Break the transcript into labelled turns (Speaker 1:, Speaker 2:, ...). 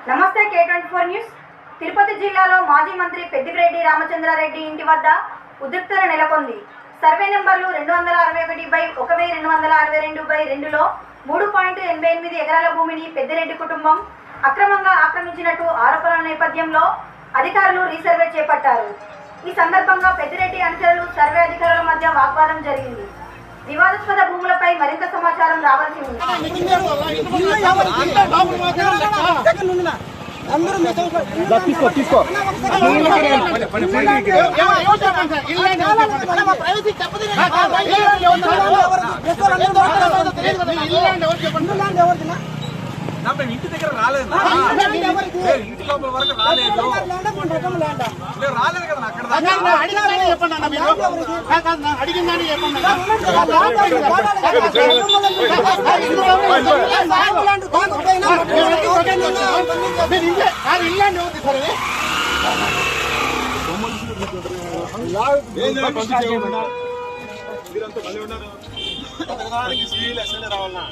Speaker 1: నమస్తే K24 news. Tirupati జిల్లాలో మాజీ మంత్రి పెద్దిరెడ్డి రామచంద్రారెడ్డి ఇంటి వద్ద ఉద్రిక్తత నెలకొంది. సర్వే నంబర్లు 261/1262/2లో 3.88 ఎకరాల భూమిని పెద్దిరెడ్డి కుటుంబం అక్రమంగా ఆక్రమించినట్టు ఆరోపణల నేపథ్యంలో అధికారులు రీసర్వే చేపట్టారు. ఈ సందర్భంగా పెద్దిరెడ్డి అనుచరులు సర్వే అధికారుల మధ్య వాగ్వాదం జరిగింది. వివాదాస్పద భూములపై మరింత సమాచారం రావాల్సి ఉంది.
Speaker 2: ఇంటి దగ్గర రాలేదు, ఇంటి లోపల వరకు రాలేదు కదా. అక్కడ చెప్పండి అన్న, మీరు అడిగిందని చెప్పండి. మీరంతా మళ్ళీ ఉన్నారు. రావాలన్నా